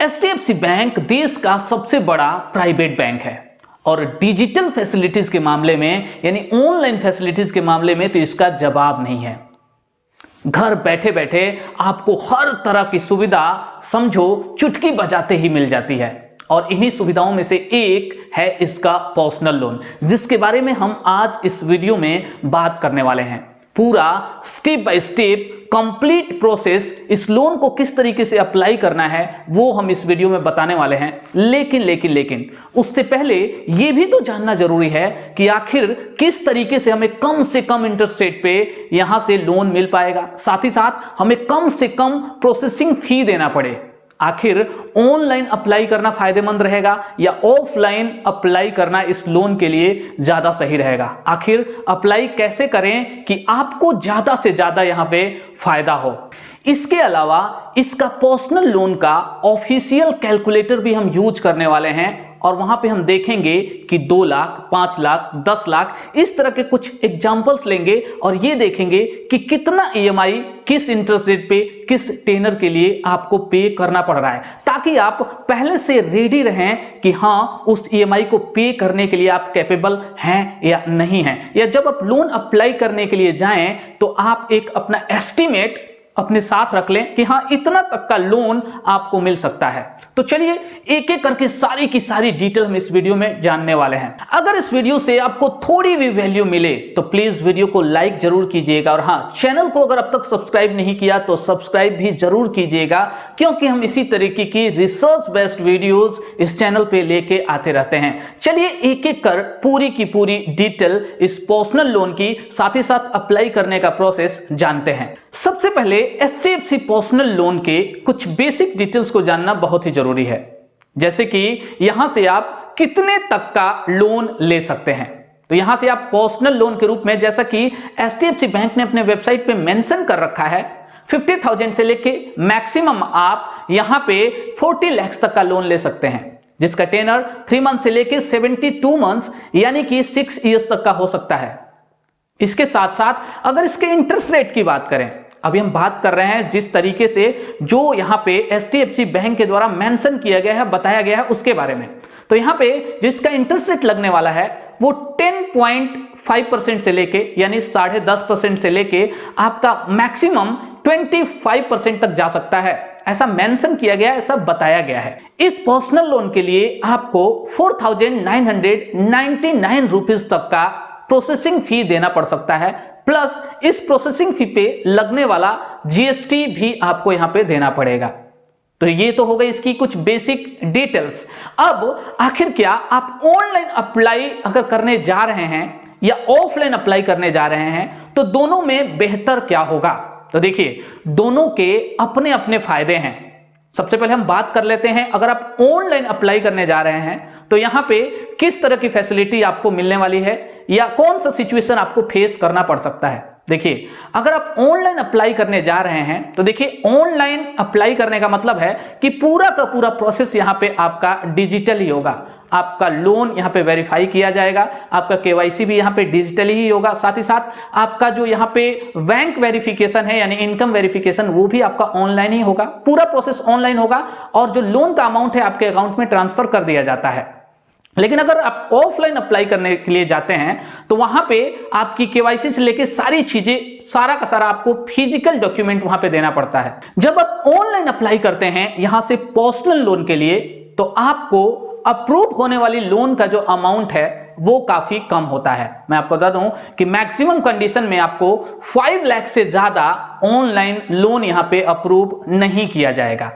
HDFC bank देश का सबसे बड़ा प्राइवेट बैंक है और डिजिटल फैसिलिटीज के मामले में यानी ऑनलाइन फैसिलिटीज के मामले में तो इसका जवाब नहीं है। घर बैठे बैठे आपको हर तरह की सुविधा समझो चुटकी बजाते ही मिल जाती है और इन्हीं सुविधाओं में से एक है इसका पर्सनल लोन, जिसके बारे में हम आज इस वीडियो में बात करने वाले हैं। पूरा step by step complete process इस लोन को किस तरीके से अप्लाई करना है वो हम इस वीडियो में बताने वाले हैं। लेकिन उससे पहले यह भी तो जानना जरूरी है कि आखिर किस तरीके से कम इंटरेस्ट रेट पे यहां से लोन मिल पाएगा, साथ ही साथ हमें कम से कम प्रोसेसिंग फी देना पड़े। आखिर ऑनलाइन अप्लाई करना फायदेमंद रहेगा या ऑफलाइन अप्लाई करना इस लोन के लिए ज्यादा सही रहेगा। आखिर अप्लाई कैसे करें कि आपको ज्यादा से ज्यादा यहां पे फायदा हो। इसके अलावा इसका पर्सनल लोन का ऑफिशियल कैलकुलेटर भी हम यूज करने वाले हैं और वहां पे हम देखेंगे कि 2 लाख, 5 लाख, 10 लाख इस तरह के कुछ एग्जाम्पल्स लेंगे और ये देखेंगे कि कितना ईएमआई किस इंटरेस्ट रेट पे किस टेनर के लिए आपको पे करना पड़ रहा है, ताकि आप पहले से रेडी रहें कि हाँ उस ईएमआई को पे करने के लिए आप कैपेबल हैं या नहीं हैं, या जब आप लोन अप्लाई करने के लिए जाएं तो आप एक अपना एस्टिमेट अपने साथ रख लें कि हाँ इतना तक का लोन आपको मिल सकता है। तो चलिए एक एक करके सारी की सारी डिटेल हम इस वीडियो में जानने वाले हैं। अगर इस वीडियो से आपको थोड़ी भी वैल्यू मिले तो प्लीज वीडियो को लाइक जरूर कीजिएगा और हाँ चैनल को अगर अब तक सब्सक्राइब नहीं किया तो सब्सक्राइब भी जरूर कीजिएगा, क्योंकि हम इसी तरीके की रिसर्च बेस्ड वीडियोस इस चैनल पे लेके आते रहते हैं। चलिए एक एक कर पूरी की पूरी डिटेल इस पर्सनल लोन की साथ ही साथ अप्लाई करने का प्रोसेस जानते हैं। सबसे पहले एचडीएफसी पर्सनल लोन के कुछ बेसिक डिटेल्स को जानना बहुत ही जरूरी है, जैसे कि यहां से आप कितने तक का लोन ले सकते हैं। तो यहां से आप पर्सनल लोन के रूप में, जैसा कि एचडीएफसी बैंक ने अपने वेबसाइट पे मेंशन कर रखा है, 50,000 से लेके मैक्सिमम आप यहां पे 40 लाख तक का लोन ले सकते हैं, जिसका टेनर 3 मंथ से लेके 72 मंथ्स यानी कि 6 ईयर्स तक का हो सकता है। इसके साथ साथ अगर इसके इंटरेस्ट रेट की बात करें, अभी हम बात कर रहे हैं जिस तरीके से जो यहां पे एचडीएफसी बैंक के द्वारा मेंशन किया गया है, बताया गया है उसके बारे में। तो यहां पे जिसका इंटरेस्ट रेट लगने वाला है वो 10.5% से लेके यानी 10.5% से लेके आपका मैक्सिमम 25% तक जा सकता है, ऐसा मेंशन किया गया है, ऐसा बताया गया है। इस पर्सनल लोन के लिए आपको 4,999 रुपीज तक का प्रोसेसिंग फी देना पड़ सकता है, प्लस इस प्रोसेसिंग फी पे लगने वाला जीएसटी भी आपको यहां पे देना पड़ेगा। तो ये तो हो गई इसकी कुछ बेसिक डिटेल्स। अब आखिर क्या आप ऑनलाइन अप्लाई अगर करने जा रहे हैं या ऑफलाइन अप्लाई करने जा रहे हैं तो दोनों में बेहतर क्या होगा? तो देखिए दोनों के अपने अपने फायदे हैं। सबसे पहले हम बात कर लेते हैं, अगर आप ऑनलाइन अप्लाई करने जा रहे हैं तो यहां पे किस तरह की फैसिलिटी आपको मिलने वाली है या कौन सा सिचुएशन आपको फेस करना पड़ सकता है। देखिए अगर आप ऑनलाइन अप्लाई करने जा रहे हैं तो देखिए ऑनलाइन अप्लाई करने का मतलब है कि पूरा का पूरा प्रोसेस यहां पे आपका डिजिटल ही होगा। आपका लोन यहां पे वेरीफाई किया जाएगा, आपका केवाईसी भी यहां पे डिजिटली ही होगा, साथ ही साथ आपका जो यहां पे बैंक वेरिफिकेशन है यानी इनकम वेरिफिकेशन वो भी आपका ऑनलाइन ही होगा। पूरा प्रोसेस ऑनलाइन होगा और जो लोन का अमाउंट है आपके अकाउंट में ट्रांसफर कर दिया जाता है। लेकिन अगर आप ऑफलाइन अप्लाई करने के लिए जाते हैं तो वहां पे आपकी केवाईसी से लेके सारी चीजें सारा का सारा आपको फिजिकल डॉक्यूमेंट वहां पे देना पड़ता है। जब आप ऑनलाइन अप्लाई करते हैं यहां से पर्सनल लोन के लिए तो आपको अप्रूव होने वाली लोन का जो अमाउंट है वो काफी कम होता है। मैं आपको बता दूं कि मैक्सिमम कंडीशन में आपको 5 लाख से ज्यादा ऑनलाइन लोन यहां पे अप्रूव नहीं किया जाएगा।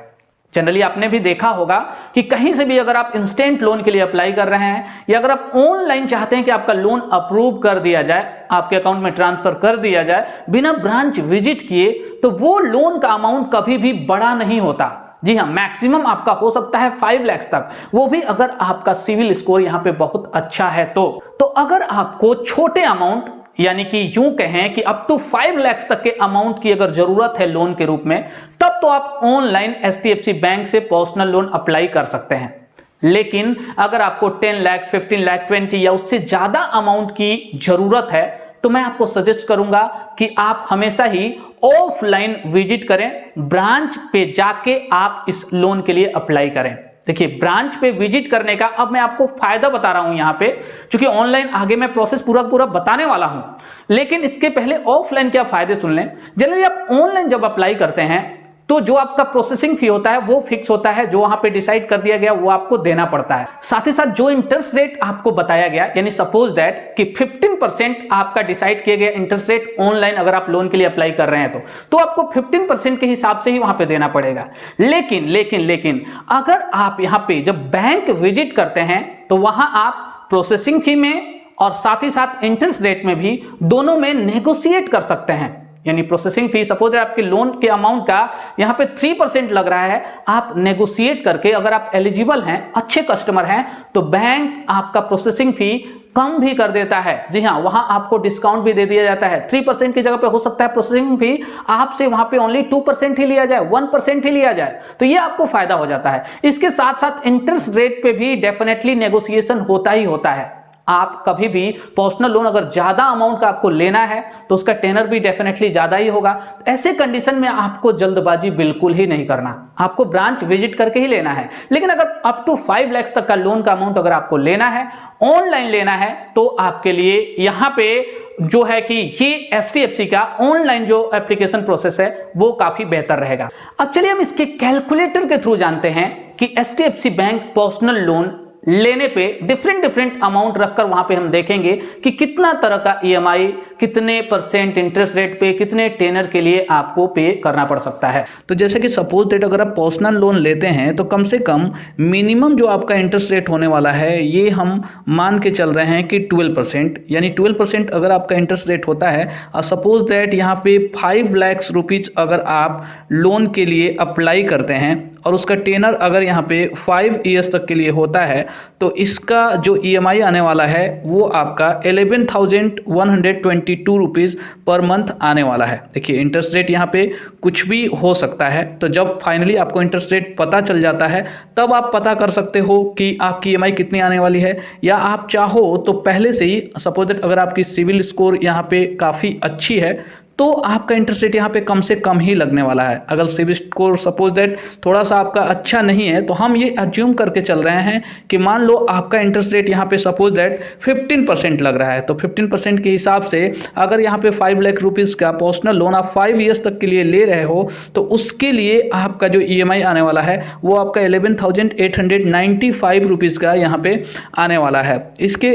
जनरली आपने भी देखा होगा कि कहीं से भी अगर आप इंस्टेंट लोन के लिए अप्लाई कर रहे हैं या अगर आप ऑनलाइन चाहते हैं कि आपका लोन अप्रूव कर दिया जाए, आपके अकाउंट में ट्रांसफर कर दिया जाए बिना ब्रांच विजिट किए, तो वो लोन का अमाउंट कभी भी बड़ा नहीं होता। जी हाँ, मैक्सिमम आपका हो सकता है 5 लाख तक, वो भी अगर आपका सिविल स्कोर यहाँ पे बहुत अच्छा है तो अगर आपको छोटे अमाउंट यानी कि यूं कहें कि अप टू 5 लाख तक के अमाउंट की अगर जरूरत है लोन के रूप में, तब तो आप ऑनलाइन एचडीएफसी बैंक से पर्सनल लोन अप्लाई कर सकते हैं। लेकिन अगर आपको 10 लाख, 15 लाख, 20 या उससे ज्यादा अमाउंट की जरूरत है तो मैं आपको सजेस्ट करूंगा कि आप हमेशा ही ऑफलाइन विजिट करें, ब्रांच पे जाके आप इस लोन के लिए अप्लाई करें। देखिए, ब्रांच पे विजिट करने का अब मैं आपको फायदा बता रहा हूं यहां पे, क्योंकि ऑनलाइन आगे मैं प्रोसेस पूरा बताने वाला हूं, लेकिन इसके पहले ऑफलाइन क्या फायदे सुन लें। जनरली आप ऑनलाइन जब अप्लाई करते हैं तो जो आपका प्रोसेसिंग फी होता है वो फिक्स होता है, जो वहां पे डिसाइड कर दिया गया वो आपको देना पड़ता है। साथ ही साथ जो इंटरेस्ट रेट आपको बताया गया, यानी सपोज दैट कि 15% आपका डिसाइड किया गया इंटरेस्ट रेट ऑनलाइन अगर आप लोन के लिए अप्लाई कर रहे हैं तो आपको 15% के हिसाब से ही वहां पे देना पड़ेगा। लेकिन अगर आप यहां पे जब बैंक विजिट करते हैं तो वहां आप प्रोसेसिंग फी में और साथ ही साथ इंटरेस्ट रेट में भी दोनों में नेगोशिएट कर सकते हैं। यानी प्रोसेसिंग फी सपोज आपके लोन के अमाउंट का यहां पे 3% लग रहा है, आप नेगोशिएट करके अगर आप एलिजिबल हैं, अच्छे कस्टमर हैं, तो बैंक आपका प्रोसेसिंग फी कम भी कर देता है। जी हां, वहां आपको डिस्काउंट भी दे दिया जाता है। 3% की जगह पे हो सकता है प्रोसेसिंग फी आपसे वहां पे ओनली 2% ही लिया जाए, 1% ही लिया जाए, तो ये आपको फायदा हो जाता है। इसके साथ साथ इंटरेस्ट रेट पे भी डेफिनेटली नेगोशिएशन होता ही होता है। आप कभी भी पर्सनल लोन अगर ज्यादा अमाउंट का आपको लेना है तो उसका टेनर भी डेफिनेटली ज्यादा ही होगा। ऐसे कंडीशन में आपको जल्दबाजी बिल्कुल ही नहीं करना, आपको ब्रांच विजिट करके ही लेना है। लेकिन अगर अप टू 5 लाख तक का लोन का अमाउंट अगर आपको लेना है, ऑनलाइन लेना है, तो आपके लिए यहां पे जो है कि ये HDFC का ऑनलाइन जो एप्लीकेशन प्रोसेस है वो काफी बेहतर रहेगा। अब चलिए हम इसके कैलकुलेटर के थ्रू जानते हैं कि HDFC बैंक पर्सनल लोन लेने पे डिफरेंट अमाउंट रखकर वहां पे हम देखेंगे कि कितना तरह का EMI, कितने परसेंट इंटरेस्ट रेट पे, कितने टेनर के लिए आपको पे करना पड़ सकता है। तो जैसे कि सपोज दैट अगर आप पर्सनल लोन लेते हैं तो कम से कम मिनिमम जो आपका इंटरेस्ट रेट होने वाला है ये हम मान के चल रहे हैं कि 12%, यानी 12% अगर आपका इंटरेस्ट रेट होता है और सपोज दैट यहाँ पे 5 लाख रुपीज अगर आप लोन के लिए अप्लाई करते हैं और उसका टेनर अगर यहाँ पे 5 ईयर्स तक के लिए होता है तो इसका जो EMI आने वाला है वो आपका 11,122 रुपीज़ पर मंथ आने वाला है। देखिए, इंटरेस्ट रेट यहाँ पे कुछ भी हो सकता है, तो जब फाइनली आपको इंटरेस्ट रेट पता चल जाता है तब आप पता कर सकते हो कि आपकी EMI कितनी आने वाली है। या आप चाहो तो पहले से ही सपोज दैट अगर आपकी सिविल स्कोर यहाँ पे काफ़ी अच्छी है तो आपका इंटरेस्ट रेट यहाँ पे कम से कम ही लगने वाला है। अगर सिविल स्कोर सपोज दैट थोड़ा सा आपका अच्छा नहीं है तो हम ये अज्यूम करके चल रहे हैं कि मान लो आपका इंटरेस्ट रेट यहाँ पे सपोज दैट 15% लग रहा है, तो 15% के हिसाब से अगर यहाँ पे 5 लाख रुपीज़ का पर्सनल लोन आप 5 ईयर्स तक के लिए ले रहे हो तो उसके लिए आपका जो EMI आने वाला है वो आपका 11,895 रुपीज़ का यहाँ पे आने वाला है। इसके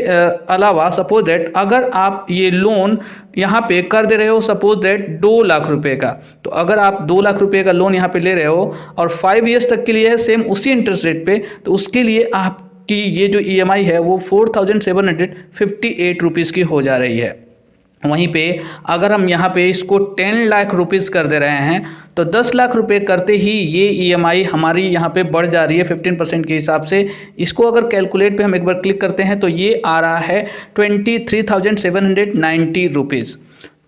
अलावा सपोज दैट अगर आप ये लोन यहाँ पे कर दे रहे हो सपोज दैट 2 लाख रुपए का, तो अगर आप 2 लाख रुपए का लोन यहाँ पे ले रहे हो और 5 ईयर्स तक के लिए है सेम उसी इंटरेस्ट रेट पे, तो उसके लिए आपकी ये जो EMI है वो 4,758 रुपीज़ की हो जा रही है। वहीं पे अगर हम यहाँ पे इसको 10 लाख रुपीज़ कर दे रहे हैं तो 10 लाख रुपए करते ही ये EMI हमारी यहाँ पे बढ़ जा रही है 15% के हिसाब से। इसको अगर कैलकुलेट पे हम एक बार क्लिक करते हैं तो ये आ रहा है 23,790 रुपीज़।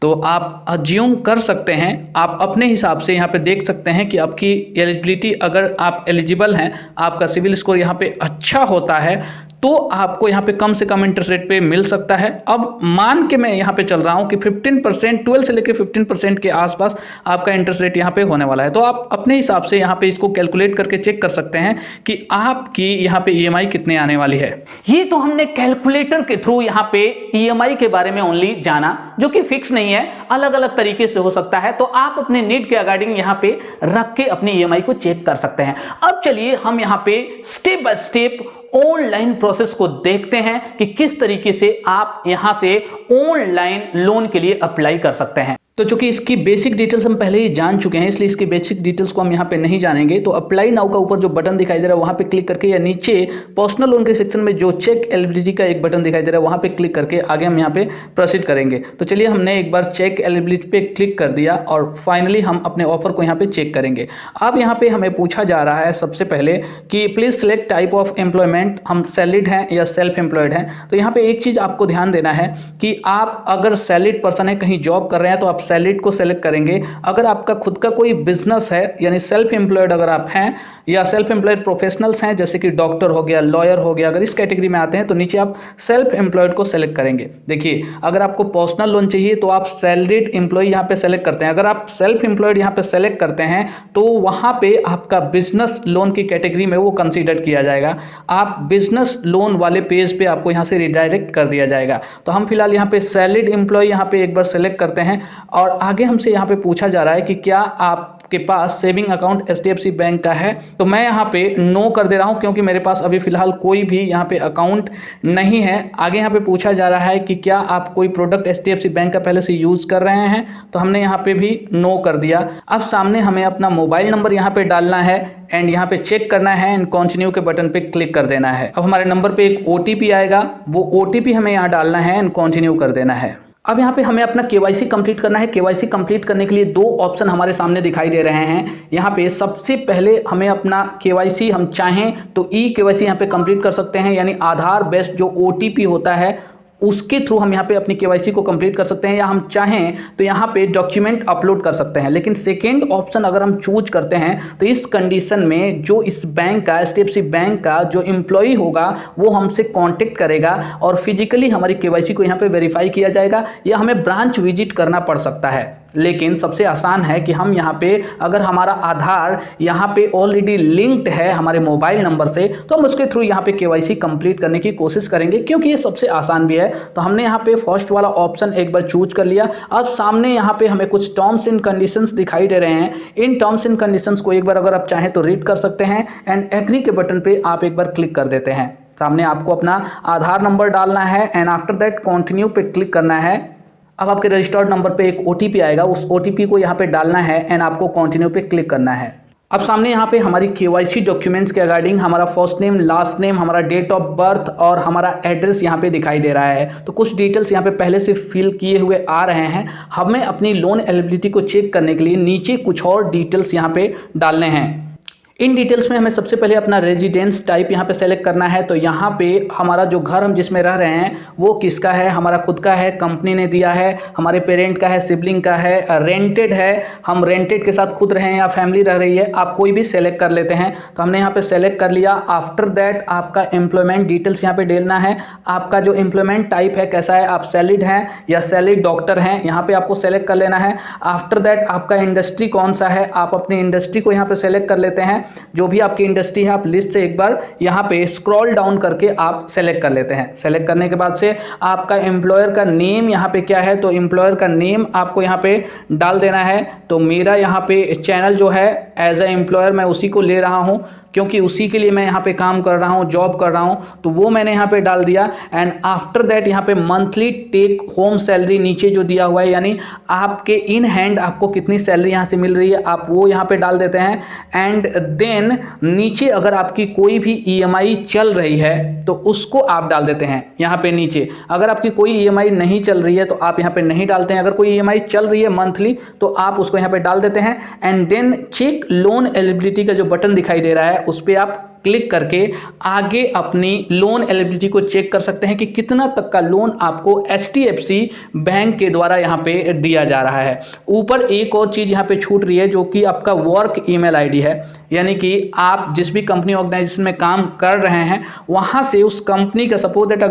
तो आप अज्यूम कर सकते हैं, आप अपने हिसाब से यहाँ पे देख सकते हैं कि आपकी एलिजिबिलिटी, अगर आप एलिजिबल हैं, आपका सिविल स्कोर यहाँ पे अच्छा होता है तो आपको यहाँ पे कम से कम इंटरेस्ट रेट पे मिल सकता है। अब मान के मैं यहाँ पे चल रहा हूँ कि 15%, 12 से लेकर 15% के आसपास आपका इंटरेस्ट रेट यहाँ पे होने वाला है। तो आप अपने हिसाब से यहाँ पे इसको कैलकुलेट करके चेक कर सकते हैं कि आपकी यहाँ पे EMI कितने आने वाली है। ये तो हमने कैलकुलेटर के थ्रू यहाँ पे EMI के बारे में ओनली जाना, जो कि फिक्स नहीं है, अलग अलग तरीके से हो सकता है। तो आप अपने नीड के अकॉर्डिंग यहाँ पे रख के अपनी EMI को चेक कर सकते हैं। अब चलिए हम यहाँ पे step by step online process को देखते हैं कि किस तरीके से आप यहां से ऑनलाइन लोन के लिए अप्लाई कर सकते हैं। तो चूंकि इसकी बेसिक डिटेल्स हम पहले ही जान चुके हैं इसलिए इसकी बेसिक डिटेल्स को हम यहाँ पे नहीं जानेंगे। तो अप्लाई नाउ का ऊपर जो बटन दिखाई दे रहा है वहाँ पे क्लिक करके, या नीचे पर्सनल लोन के सेक्शन में जो चेक एलिजिबिलिटी का एक बटन दिखाई दे रहा है वहाँ पे क्लिक करके आगे हम यहाँ पे प्रोसीड करेंगे। तो चलिए, हमने एक बार चेक एलिजिबिलिटी पे क्लिक कर दिया और फाइनली हम अपने ऑफर को यहाँ पे चेक करेंगे। अब यहाँ पे हमें पूछा जा रहा है सबसे पहले कि please select type of employment, हम सैलरीड हैं या सेल्फ एम्प्लॉयड हैं। तो यहाँ पे एक चीज आपको ध्यान देना है कि आप अगर सैलरीड पर्सन है, कहीं जॉब कर रहे हैं, तो आप सैलरीड को सेलेक्ट करेंगे। अगर आपका खुद का कोई बिजनेस है यानी सेल्फ एम्प्लॉयड अगर आप हैं या सेल्फ एम्प्लॉयड प्रोफेशनल्स हैं जैसे कि डॉक्टर हो गया, लॉयर हो गया, अगर इस कैटेगरी में आते हैं तो नीचे आप सेल्फ एम्प्लॉयड को सेलेक्ट करेंगे। देखिए अगर आपको पर्सनल लोन चाहिए तो आप सैलरीड एम्प्लॉय यहाँ पे सेलेक्ट करते हैं। अगर आप सेल्फ एम्प्लॉयड यहाँ पे सेलेक्ट करते हैं तो वहाँ पे आपका बिजनेस लोन की कैटेगरी में वो कंसीडर किया जाएगा। आप बिजनेस लोन वाले पेज पे आपको यहाँ से रिडायरेक्ट कर दिया जाएगा। तो हम फिलहाल यहाँ पे सैलरीड एम्प्लॉय यहाँ पे एक बार सेलेक्ट करते हैं और आगे हमसे यहाँ पे पूछा जा रहा है कि क्या आपके पास सेविंग अकाउंट HDFC बैंक का है। तो मैं यहाँ पे नो कर दे रहा हूँ क्योंकि मेरे पास अभी फिलहाल कोई भी यहाँ पे अकाउंट नहीं है। आगे यहाँ पे पूछा जा रहा है कि क्या आप कोई प्रोडक्ट HDFC बैंक का पहले से यूज कर रहे हैं, तो हमने यहाँ पे भी नो कर दिया। अब सामने हमें अपना मोबाइल नंबर यहाँ पे डालना है एंड यहाँ पे चेक करना है एंड कंटिन्यू के बटन पे क्लिक कर देना है। अब हमारे नंबर पे एक OTP आएगा, वो OTP हमें यहाँ डालना है एंड कंटिन्यू कर देना है। अब यहाँ पे हमें अपना KYC कंप्लीट करना है। KYC कंप्लीट करने के लिए दो ऑप्शन हमारे सामने दिखाई दे रहे हैं। यहाँ पे सबसे पहले हमें अपना KYC हम चाहें तो eKYC यहाँ पे कंप्लीट कर सकते हैं, यानी आधार बेस्ड जो OTP होता है उसके थ्रू हम यहाँ पे अपनी KYC को कंप्लीट कर सकते हैं, या हम चाहें तो यहाँ पे डॉक्यूमेंट अपलोड कर सकते हैं। लेकिन सेकेंड ऑप्शन अगर हम चूज करते हैं तो इस कंडीशन में जो इस बैंक का HDFC बैंक का जो एम्प्लॉय होगा वो हमसे कांटेक्ट करेगा और फिजिकली हमारी KYC को यहाँ पे वेरीफाई किया जाएगा, या हमें ब्रांच विजिट करना पड़ सकता है। लेकिन सबसे आसान है कि हम यहाँ पे अगर हमारा आधार यहाँ पे ऑलरेडी लिंक्ड है हमारे मोबाइल नंबर से तो हम उसके थ्रू यहाँ पे KYC कंप्लीट करने की कोशिश करेंगे, क्योंकि ये सबसे आसान भी है। तो हमने यहाँ पे फर्स्ट वाला ऑप्शन एक बार चूज कर लिया। अब सामने यहाँ पे हमें कुछ टर्म्स एंड कंडीशंस दिखाई दे रहे हैं। इन टर्म्स एंड कंडीशंस को एक बार अगर आप चाहें तो रीड कर सकते हैं एंड एग्री के बटन पे आप एक बार क्लिक कर देते हैं। सामने आपको अपना आधार नंबर डालना है एंड आफ्टर दैट कंटिन्यू पे क्लिक करना है। अब आपके रजिस्टर्ड नंबर पे एक OTP आएगा, उस OTP को यहाँ पे डालना है एंड आपको कंटिन्यू पे क्लिक करना है। अब सामने यहाँ पे हमारी KYC डॉक्यूमेंट्स के अकॉर्डिंग हमारा फर्स्ट नेम, लास्ट नेम, हमारा डेट ऑफ बर्थ और हमारा एड्रेस यहाँ पे दिखाई दे रहा है। तो कुछ डिटेल्स यहाँ पे पहले से फिल किए हुए आ रहे हैं। हमें अपनी लोन एलिजिबिलिटी को चेक करने के लिए नीचे कुछ और डिटेल्स यहाँ पे डालने हैं। इन डिटेल्स में हमें सबसे पहले अपना रेजिडेंस टाइप यहाँ पे सेलेक्ट करना है। तो यहाँ पे हमारा जो घर हम जिसमें रह रहे हैं वो किसका है, हमारा खुद का है, कंपनी ने दिया है, हमारे पेरेंट का है, सिबलिंग का है, रेंटेड है, हम रेंटेड के साथ खुद रहे हैं या फैमिली रह रही है, आप कोई भी सेलेक्ट कर लेते हैं। तो हमने यहाँ पे सेलेक्ट कर लिया। आफ्टर दैट आपका एम्प्लॉयमेंट डिटेल्स यहाँ पे डालना है। आपका जो एम्प्लॉयमेंट टाइप है कैसा है, आप सैलरीड हैं या सैलरीड डॉक्टर हैं, यहाँ पे आपको सेलेक्ट कर लेना है। आफ्टर दैट आपका इंडस्ट्री कौन सा है, आप अपनी इंडस्ट्री को यहाँ पे सेलेक्ट कर लेते हैं। जो भी आपकी इंडस्ट्री है आप लिस्ट से एक बार यहाँ पे स्क्रॉल डाउन करके आप सेलेक्ट कर लेते हैं। सेलेक्ट करने के बाद से आपका एम्प्लॉयर का नेम यहाँ पे क्या है, तो एम्प्लॉयर का नेम आपको यहाँ पे डाल देना है। तो मेरा यहाँ पे चैनल जो है एज ए एम्प्लॉयर मैं उसी को ले रहा हूँ, क्योंकि उसी के लिए मैं यहाँ पे काम कर रहा हूँ, जॉब कर रहा हूँ, तो वो मैंने यहाँ पे डाल दिया। एंड आफ्टर दैट यहाँ पे मंथली टेक होम सैलरी नीचे जो दिया हुआ है, यानी आपके इन हैंड आपको कितनी सैलरी यहाँ से मिल रही है, आप वो यहाँ पे डाल देते हैं। एंड देन नीचे अगर आपकी कोई भी EMI चल रही है तो उसको आप डाल देते हैं यहाँ पे नीचे। अगर आपकी कोई EMI नहीं चल रही है तो आप यहाँ पे नहीं डालते हैं। अगर कोई EMI चल रही है मंथली तो आप उसको यहाँ पे डाल देते हैं। And then check loan eligibility का जो बटन दिखाई दे रहा है उस पर आप क्लिक करके आगे अपनी लोन एलिजिबिलिटी को चेक कर सकते हैं कि कितना तक का लोन आपको HDFC बैंक के द्वारा यहाँ पे दिया जा रहा है। ऊपर एक और चीज़ यहाँ पे छूट रही है जो कि आपका वर्क ईमेल आईडी है, यानी कि आप जिस भी कंपनी ऑर्गेनाइजेशन में काम कर रहे हैं वहाँ से उस कंपनी का सपोज दैट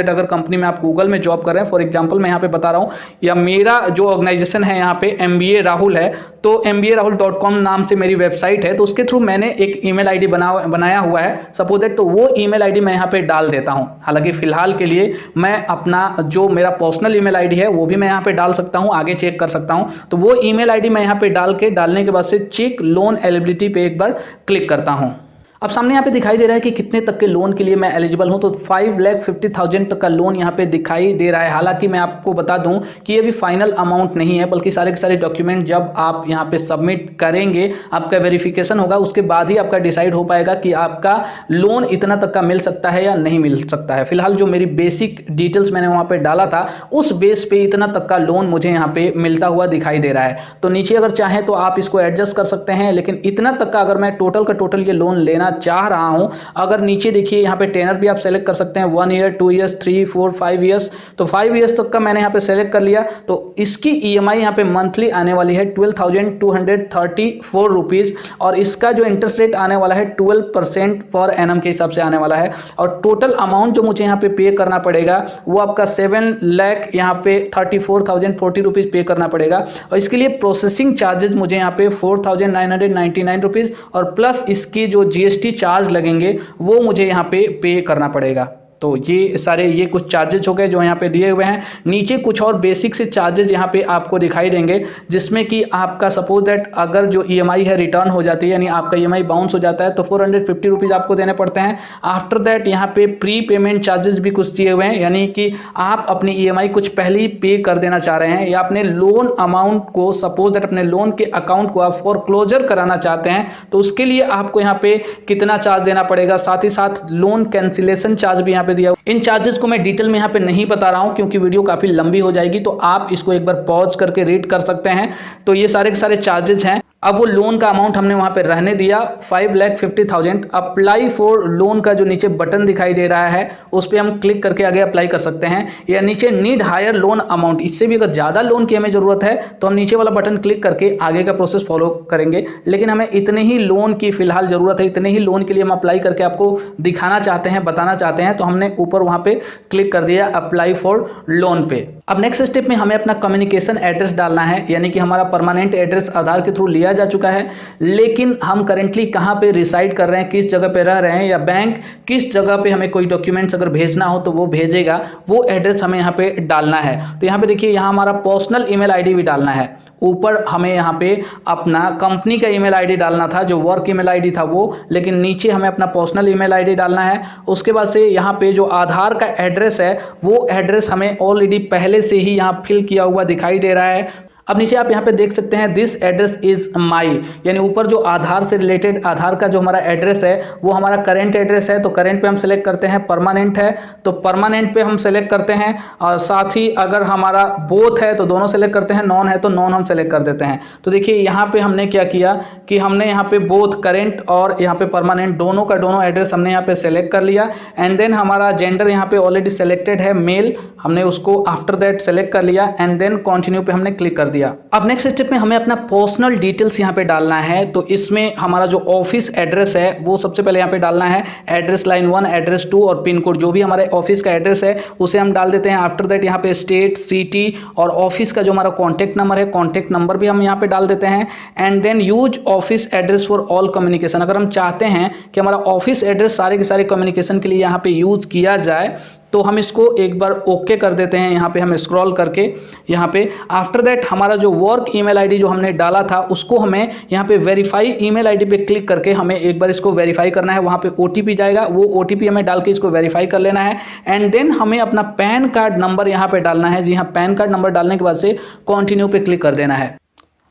अगर कंपनी में आप गूगल में जॉब कर रहे हैं, फॉर एग्जाम्पल मैं यहाँ पे बता रहा हूँ, या मेरा जो ऑर्गेनाइजेशन है यहाँ पे MBA राहुल है, तो mbarahuल.com नाम से मेरी वेबसाइट है, तो उसके थ्रू मैंने एक ईमेल आईडी बनाया हुआ है सपोज दैट, तो वो ईमेल आईडी मैं यहाँ पे डाल देता हूँ। हालांकि फिलहाल के लिए मैं अपना जो मेरा पर्सनल ईमेल आईडी है वो भी मैं यहाँ पे डाल सकता हूँ, आगे चेक कर सकता हूँ। तो वो ईमेल आईडी मैं यहाँ पे डालने के बाद से चेक लोन एलिजिबिलिटी पे एक बार क्लिक करता हूँ। अब सामने यहाँ पे दिखाई दे रहा है कि कितने तक के लोन के लिए मैं एलिजिबल हूँ, तो 5,50,000 तक का लोन यहाँ पे दिखाई दे रहा है। हालांकि मैं आपको बता दूं कि ये भी फाइनल अमाउंट नहीं है, बल्कि सारे के सारे डॉक्यूमेंट जब आप यहाँ पे सबमिट करेंगे, आपका वेरिफिकेशन होगा, उसके बाद ही आपका डिसाइड हो पाएगा कि आपका लोन इतना तक का मिल सकता है या नहीं मिल सकता है। फिलहाल जो मेरी बेसिक डिटेल्स मैंने वहाँ पर डाला था उस बेस पे इतना तक का लोन मुझे यहाँ पे मिलता हुआ दिखाई दे रहा है। तो नीचे अगर चाहें तो आप इसको एडजस्ट कर सकते हैं, लेकिन इतना तक का अगर मैं टोटल का टोटल ये लोन लेना चाह रहा हूं, अगर नीचे देखिए यहाँ पे टेनर भी आप सेलेक्ट कर सकते हैं, 1 ईयर, 2 ईयर्स, 3, 4, 5 ईयर्स। तो 5 ईयर्स तक का मैंने यहाँ पे सेलेक्ट कर लिया। तो इसकी ईएमआई यहाँ पे मंथली आने वाली है 12,234 रुपीज़, और इसका जो इंटरेस्ट रेट आने वाला है 12% पर एनम के हिसाब से आने वाला है। और टोटल अमाउंट जो मुझे यहाँ पे करना पड़ेगा वो आपका 7 लाख यहाँ पे 34,040 रुपीज़ पे करना पड़ेगा। और इसके लिए प्रोसेसिंग चार्जेस मुझे यहाँ पे 4,999 रुपीज़ और प्लस इसकी जो जीएसटी चार्ज लगेंगे वो मुझे यहाँ पे करना पड़ेगा। तो ये सारे ये कुछ चार्जेस हो गए जो यहाँ पे दिए हुए हैं। नीचे कुछ और बेसिक से चार्जेस यहाँ पे आपको दिखाई देंगे, जिसमें कि आपका सपोज दैट अगर जो ईएमआई है रिटर्न हो जाती है, यानी आपका ईएमआई बाउंस हो जाता है, तो 450 रुपीज़ आपको देने पड़ते हैं। आफ्टर दैट यहाँ पे प्री पेमेंट चार्जेस भी कुछ दिए हुए हैं, यानी कि आप अपनी ईएमआई कुछ पहले ही पे कर देना चाह रहे हैं, या अपने लोन अमाउंट को सपोज दैट अपने लोन के अकाउंट को आप फोरक्लोजर कराना चाहते हैं, तो उसके लिए आपको यहाँ पे कितना चार्ज देना पड़ेगा। साथ ही साथ लोन कैंसिलेशन चार्ज भी यहाँ पे दिया। इन चार्जेस को मैं डिटेल में यहाँ पे नहीं बता रहा हूं क्योंकि वीडियो काफी लंबी हो जाएगी, तो आप इसको एक बार पॉज करके रीड कर सकते हैं। तो ये सारे के सारे चार्जेस हैं। अब वो लोन का अमाउंट हमने वहां पे रहने दिया 5,50,000। अप्लाई फॉर लोन का जो नीचे बटन दिखाई दे रहा है उस पर हम क्लिक करके आगे अप्लाई कर सकते हैं, या नीचे नीड हायर लोन अमाउंट, इससे भी अगर ज़्यादा लोन की हमें ज़रूरत है तो हम नीचे वाला बटन क्लिक करके आगे का प्रोसेस फॉलो करेंगे। लेकिन हमें इतने ही लोन की फिलहाल ज़रूरत है, इतने ही लोन के लिए हम अप्लाई करके आपको दिखाना चाहते हैं, बताना चाहते हैं, तो हमने ऊपर वहाँ पे क्लिक कर दिया अप्लाई फॉर लोन पे। अब नेक्स्ट स्टेप में हमें अपना कम्युनिकेशन एड्रेस डालना है, यानी कि हमारा परमानेंट एड्रेस आधार के थ्रू लिया जा चुका है, लेकिन हम करेंटली कहाँ पे रिसाइड कर रहे हैं, किस जगह पे रह रहे हैं, या बैंक किस जगह पे हमें कोई डॉक्यूमेंट्स अगर भेजना हो तो वो भेजेगा, वो एड्रेस हमें यहाँ पे डालना है। तो यहाँ पे देखिए, यहाँ हमारा पर्सनल ईमेल आईडी भी डालना है। ऊपर हमें यहाँ पे अपना कंपनी का ईमेल आईडी डालना था, जो वर्क ईमेल आईडी था वो, लेकिन नीचे हमें अपना पर्सनल ईमेल आईडी डालना है। उसके बाद से यहाँ पे जो आधार का एड्रेस है वो एड्रेस हमें ऑलरेडी पहले से ही यहाँ फिल किया हुआ दिखाई दे रहा है। अब नीचे आप यहाँ पे देख सकते हैं दिस एड्रेस इज माई, यानी ऊपर जो आधार से रिलेटेड आधार का जो हमारा एड्रेस है वो हमारा करेंट एड्रेस है। तो करेंट पे हम सेलेक्ट करते हैं, परमानेंट है तो परमानेंट पे हम सेलेक्ट करते हैं, और साथ ही अगर हमारा बोथ है तो दोनों सेलेक्ट करते हैं, नॉन है तो नॉन हम सेलेक्ट कर देते हैं। तो देखिए यहाँ पे हमने क्या किया कि हमने यहाँ पे बोथ करेंट और यहाँ पे परमानेंट दोनों का दोनों एड्रेस हमने यहाँ पे सेलेक्ट कर लिया। एंड देन हमारा जेंडर यहाँ पे ऑलरेडी सेलेक्टेड है मेल, हमने उसको आफ्टर दैट सेलेक्ट कर लिया एंड देन कंटिन्यू पे हमने क्लिक कर दिया। अब नेक्स्ट स्टेप में हमें अपना पर्सनल डिटेल्स यहाँ पे डालना है। तो इसमें हमारा जो ऑफिस एड्रेस है वो सबसे पहले यहाँ पे डालना है, एड्रेस लाइन 1, एड्रेस 2 और पिन कोड, जो भी हमारे ऑफिस का एड्रेस है उसे हम डाल देते हैं। आफ्टर दैट यहाँ पे स्टेट, सिटी और ऑफिस का जो हमारा कॉन्टैक्ट नंबर है, कॉन्टैक्ट नंबर भी हम यहाँ पे डाल देते हैं। And then use office address for all communication, अगर हम चाहते हैं कि हमारा ऑफिस एड्रेस सारे के सारे कम्युनिकेशन के लिए यहाँ पे यूज किया जाए तो हम इसको एक बार ओके कर देते हैं। यहाँ पे हम स्क्रॉल करके यहाँ पे आफ्टर दैट हमारा जो वर्क ईमेल आईडी जो हमने डाला था उसको हमें यहाँ पे वेरीफाई ईमेल आईडी पे क्लिक करके हमें एक बार इसको वेरीफाई करना है। वहाँ पे ओटीपी जाएगा, वो ओटीपी हमें डाल के इसको वेरीफाई कर लेना है। एंड देन हमें अपना पैन कार्ड नंबर यहाँ पे डालना है। जी हाँ, पैन कार्ड नंबर डालने के बाद से कंटिन्यू पे क्लिक कर देना है।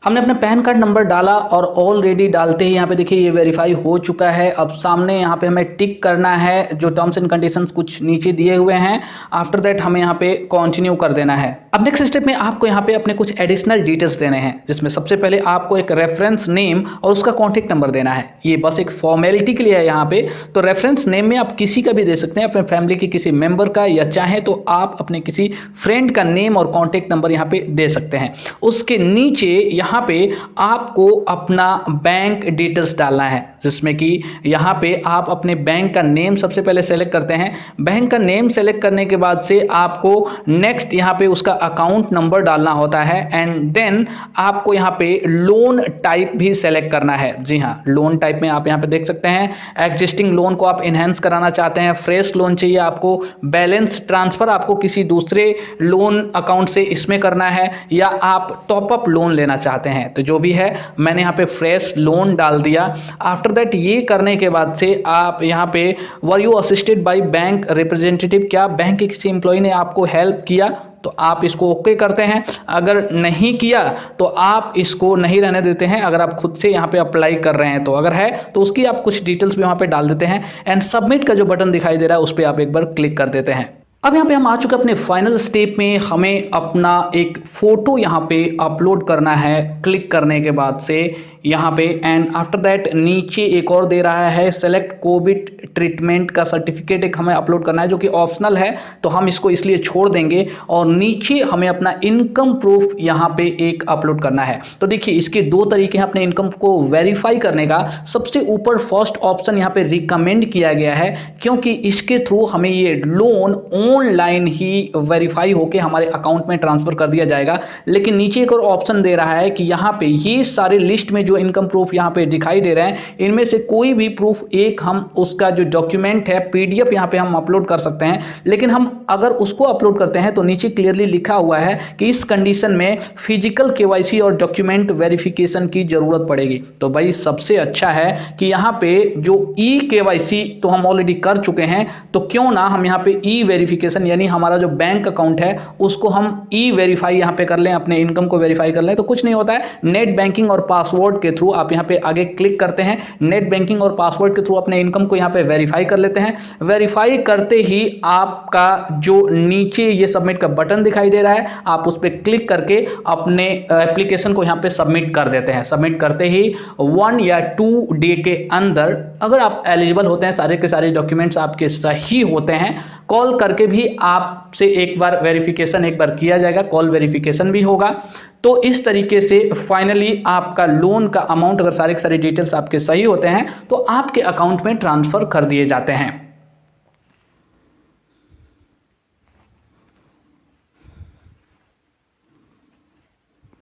हमने अपना पैन कार्ड नंबर डाला और ऑलरेडी डालते ही यहाँ पे देखिए ये वेरीफाई हो चुका है। अब सामने यहाँ पे हमें टिक करना है, जो टर्म्स एंड कंडीशंस कुछ नीचे दिए हुए हैं। आफ्टर दैट हमें यहाँ पे कंटिन्यू कर देना है। अब नेक्स्ट स्टेप में आपको यहाँ पे अपने कुछ एडिशनल डिटेल्स देने हैं, जिसमें सबसे पहले आपको एक रेफरेंस नेम और उसका कॉन्टैक्ट नंबर देना है। ये बस एक फॉर्मेलिटी के लिए है यहाँ पे। तो रेफरेंस नेम में आप किसी का भी दे सकते हैं, अपने फैमिली के किसी मेंबर का, या चाहे तो आप अपने किसी फ्रेंड का नेम और कॉन्टैक्ट नंबर यहाँ पे दे सकते हैं। उसके नीचे यहाँ पे आपको अपना बैंक डिटेल्स डालना है, जिसमें कि यहाँ पे आप अपने बैंक का नेम सबसे पहले सेलेक्ट करते हैं। बैंक का नेम सेलेक्ट करने के बाद से आपको नेक्स्ट यहाँ पे उसका अकाउंट नंबर डालना होता है। एंड देन आपको यहाँ पे लोन टाइप भी सेलेक्ट करना है। जी हाँ, लोन टाइप में आप यहाँ पे देख सकते हैं एग्जिस्टिंग लोन को आप इनहेंस कराना चाहते हैं, फ्रेश लोन चाहिए आपको, बैलेंस ट्रांसफर आपको किसी दूसरे लोन अकाउंट से इसमें करना है, या आप टॉपअप लोन लेना चाहते हैं। तो जो भी है मैंने यहाँ पे फ्रेश लोन डाल दिया। आफ्टर दैट ये करने के बाद से आप यहाँ पे were you assisted by bank representative, क्या बैंक के किसी एम्प्लॉय ने आपको हेल्प किया, तो आप इसको ओके करते हैं। अगर नहीं किया तो आप इसको नहीं रहने देते हैं। अगर आप खुद से यहाँ पे अप्लाई कर रहे हैं तो अगर है तो उसकी आप कुछ डिटेल्स भी वहाँ पे डाल देते हैं। एंड सबमिट का जो बटन दिखाई दे रहा है उस पर आप एक बार क्लिक कर देते हैं। अब यहाँ पे हम आ चुके हैं अपने फाइनल स्टेप में। हमें अपना एक फ़ोटो यहाँ पे अपलोड करना है क्लिक करने के बाद से यहाँ पे, एंड आफ्टर दैट नीचे एक और दे रहा है सेलेक्ट कोविड ट्रीटमेंट का सर्टिफिकेट एक हमें अपलोड करना है, जो कि ऑप्शनल है, तो हम इसको इसलिए छोड़ देंगे। और नीचे हमें अपना इनकम प्रूफ यहाँ पे एक अपलोड करना है। तो देखिए इसके दो तरीके हैं अपने इनकम को वेरीफाई करने का। सबसे ऊपर फर्स्ट ऑप्शन यहाँ पे रिकमेंड किया गया है, क्योंकि इसके थ्रू हमें ये लोन ऑनलाइन ही वेरीफाई होकर हमारे अकाउंट में ट्रांसफर कर दिया जाएगा। लेकिन नीचे एक और ऑप्शन दे रहा है कि यहाँ पे ये सारे लिस्ट में जो इनकम प्रूफ यहाँ पे दिखाई दे रहे हैं, इनमें से कोई भी प्रूफ एक हम उसका जो डॉक्यूमेंट है पीडीएफ यहाँ पे हम अपलोड कर सकते हैं। लेकिन हम अगर उसको अपलोड करते हैं तो नीचे क्लियरली लिखा हुआ है कि इस कंडीशन में फिजिकल केवाईसी और डॉक्यूमेंट वेरिफिकेशन की जरूरत पड़ेगी। तो भाई सबसे अच्छा है कि यहाँ पे जो ई केवाईसी तो हम ऑलरेडी कर चुके हैं, तो क्यों ना हम यहाँ पे ई वेरिफिकेशन यानी हमारा जो बैंक अकाउंट है उसको हम ई वेरीफाई यहाँ पे कर लें, अपने इनकम को वेरीफाई कर लें। तो कुछ नहीं होता है, नेट बैंकिंग और पासवर्ड के थ्रू आप यहाँ पे आगे क्लिक करते हैं। नेट बैंकिंग और पासवर्ड के थ्रू अपने इनकम को यहाँ पे वेरीफाई कर लेते हैं। वेरीफाई करते ही आपका जो नीचे ये सबमिट का बटन दिखाई दे रहा है, आप उस पर क्लिक करके अपने एप्लीकेशन को यहाँ पे सबमिट कर देते हैं। सबमिट करते ही 1 या 2 डे के अंदर अगर आप एलिजिबल होते हैं, सारे के सारे डॉक्यूमेंट्स आपके सही होते हैं, कॉल करके भी आपसे एक बार वेरिफिकेशन एक बार किया जाएगा, कॉल वेरिफिकेशन भी होगा। तो इस तरीके से फाइनली आपका लोन का अमाउंट अगर सारे के सारे डिटेल्स आपके सही होते हैं तो आपके अकाउंट में ट्रांसफर कर दिए जाते हैं।